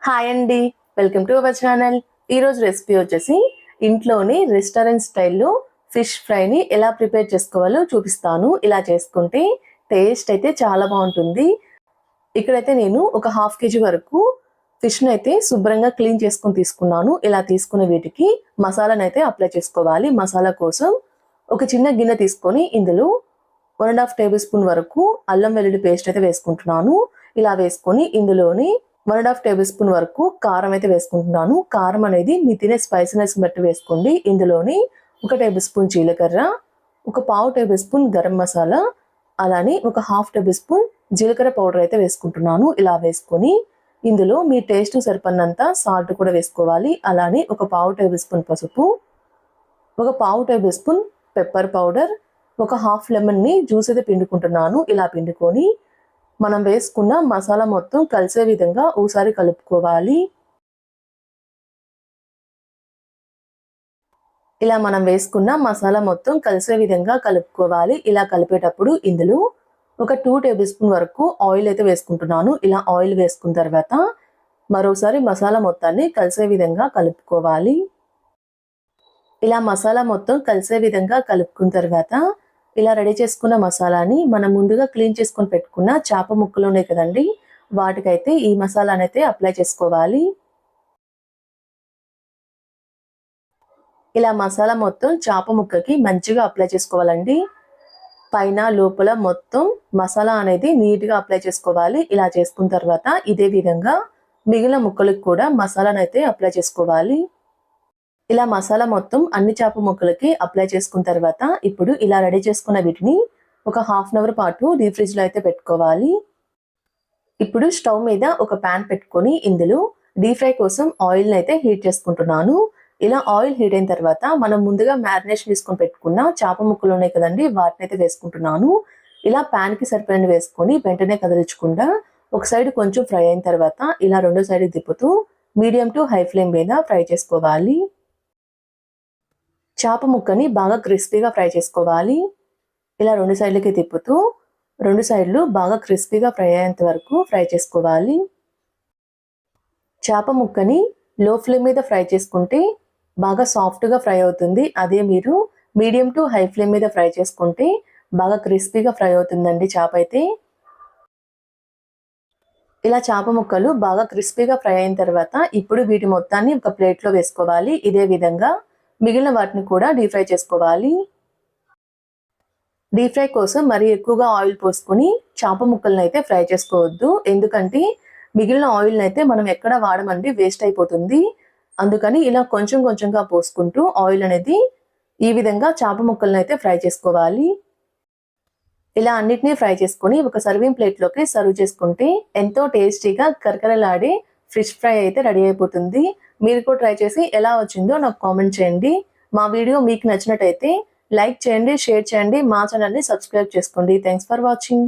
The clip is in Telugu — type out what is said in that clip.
హాయ్ అండి, వెల్కమ్ టు అవర్ ఛానల్. ఈరోజు రెసిపీ వచ్చేసి ఇంట్లోని రెస్టారెంట్ స్టైల్లో ఫిష్ ఫ్రైని ఎలా ప్రిపేర్ చేసుకోవాలో చూపిస్తాను. ఇలా చేసుకుంటే టేస్ట్ అయితే చాలా బాగుంటుంది. ఇక్కడైతే నేను ఒక ½ కేజీ వరకు ఫిష్ని అయితే శుభ్రంగా క్లీన్ చేసుకొని తీసుకున్నాను. ఇలా తీసుకున్న వీటికి మసాలాను అయితే అప్లై చేసుకోవాలి. మసాలా కోసం ఒక చిన్న గిన్నె తీసుకొని ఇందులో 1½ టేబుల్ స్పూన్ వరకు అల్లం వెల్లుల్లి పేస్ట్ అయితే వేసుకుంటున్నాను. ఇలా వేసుకొని ఇందులోని 1½ టేబుల్ స్పూన్ వరకు కారం అయితే వేసుకుంటున్నాను. కారం అనేది మీ తినే స్పైసీనెస్ బట్టి వేసుకోండి. ఇందులోని 1 టేబుల్ స్పూన్ జీలకర్ర, ఒక ½ టేబుల్ స్పూన్ గరం మసాలా, అలానే ఒక ½ టేబుల్ స్పూన్ జీలకర్ర పౌడర్ అయితే వేసుకుంటున్నాను. ఇలా వేసుకొని ఇందులో మీ టేస్ట్ సరిపడినంత సాల్ట్ కూడా వేసుకోవాలి. అలానే ఒక ½ టేబుల్ స్పూన్ పసుపు, ఒక ½ టేబుల్ స్పూన్ పెప్పర్ పౌడర్, ఒక హాఫ్ లెమన్ని జ్యూస్ అయితే పిండుకుంటున్నాను. ఇలా పిండుకొని మనం వేసుకున్న మసాలా మొత్తం కలిసే విధంగా ఒకసారి కలుపుకోవాలి. ఇలా మనం వేసుకున్న మసాలా మొత్తం కలిసే విధంగా కలుపుకోవాలి. ఇలా కలిపేటప్పుడు ఇందులో ఒక 2 టేబుల్ స్పూన్ వరకు ఆయిల్ అయితే వేసుకుంటున్నాను. ఇలా ఆయిల్ వేసుకున్న తర్వాత మరోసారి మసాలా మొత్తాన్ని కలిసే విధంగా కలుపుకోవాలి. ఇలా మసాలా మొత్తం కలిసే విధంగా కలుపుకున్న తర్వాత ఇలా రెడీ చేసుకున్న మసాలాని మనం ముందుగా క్లీన్ చేసుకొని పెట్టుకున్న చేప ముక్కలు ఉన్నాయి కదండి, వాటికైతే ఈ మసాలాని అయితే అప్లై చేసుకోవాలి. ఇలా మసాలా మొత్తం చేప ముక్కకి మంచిగా అప్లై చేసుకోవాలండి. పైన లోపల మొత్తం మసాలా అనేది నీట్గా అప్లై చేసుకోవాలి. ఇలా చేసుకున్న తర్వాత ఇదే విధంగా మిగిలిన ముక్కలకు కూడా మసాలాను అయితే అప్లై చేసుకోవాలి. ఇలా మసాలా మొత్తం అన్ని చేప ముక్కలకి అప్లై చేసుకున్న తర్వాత ఇప్పుడు ఇలా రెడీ చేసుకున్న వీటిని ఒక ½ అవర్ పాటు డీప్ ఫ్రిడ్జ్లో అయితే పెట్టుకోవాలి. ఇప్పుడు స్టవ్ మీద ఒక ప్యాన్ పెట్టుకొని ఇందులో డీప్ ఫ్రై కోసం ఆయిల్ని అయితే హీట్ చేసుకుంటున్నాను. ఇలా ఆయిల్ హీట్ అయిన తర్వాత మనం ముందుగా మ్యారినేషన్ చేసుకొని పెట్టుకున్న చేప ముక్కలు ఉన్నాయి కదండి, వాటిని అయితే వేసుకుంటున్నాను. ఇలా ప్యాన్కి సరిపడిన వేసుకొని వెంటనే కదిలించకుండా ఒక సైడ్ కొంచెం ఫ్రై అయిన తర్వాత ఇలా రెండో సైడ్ తిప్పుతూ మీడియం టు హై ఫ్లేమ్ మీద ఫ్రై చేసుకోవాలి. చేప ముక్కని బాగా క్రిస్పీగా ఫ్రై చేసుకోవాలి. ఇలా రెండు సైడ్లకి తిప్పుతూ రెండు సైడ్లు బాగా క్రిస్పీగా ఫ్రై అయ్యేంత వరకు ఫ్రై చేసుకోవాలి. చేప ముక్కని లో ఫ్లేమ్ మీద ఫ్రై చేసుకుంటే బాగా సాఫ్ట్గా ఫ్రై అవుతుంది. అదే మీరు మీడియం టు హై ఫ్లేమ్ మీద ఫ్రై చేసుకుంటే బాగా క్రిస్పీగా ఫ్రై అవుతుందండి చేప అయితే. ఇలా చేప ముక్కలు బాగా క్రిస్పీగా ఫ్రై అయిన తర్వాత ఇప్పుడు వీటి మొత్తాన్ని ఒక ప్లేట్లో వేసుకోవాలి. ఇదే విధంగా మిగిలిన వాటిని కూడా డీప్ ఫ్రై చేసుకోవాలి. డీప్ ఫ్రై కోసం మరీ ఎక్కువగా ఆయిల్ పోసుకొని చేప ముక్కలను అయితే ఫ్రై చేసుకోవద్దు. ఎందుకంటే మిగిలిన ఆయిల్ని అయితే మనం ఎక్కడ వాడమండి, వేస్ట్ అయిపోతుంది. అందుకని ఇలా కొంచెం కొంచెంగా పోసుకుంటూ ఆయిల్ అనేది ఈ విధంగా చేప ముక్కలను అయితే ఫ్రై చేసుకోవాలి. ఇలా అన్నిటినీ ఫ్రై చేసుకొని ఒక సర్వింగ్ ప్లేట్లోకి సర్వ్ చేసుకుంటే ఎంతో టేస్టీగా కరకరలాడే ఫిష్ ఫ్రై అయితే రెడీ అయిపోతుంది. మీరు కూడా ట్రై చేసి ఎలా వచ్చిందో నాకు కామెంట్ చేయండి. మా వీడియో మీకు నచ్చినట్టయితే లైక్ చేయండి, షేర్ చేయండి, మా ఛానల్ని సబ్స్క్రైబ్ చేసుకోండి. Thanks for watching.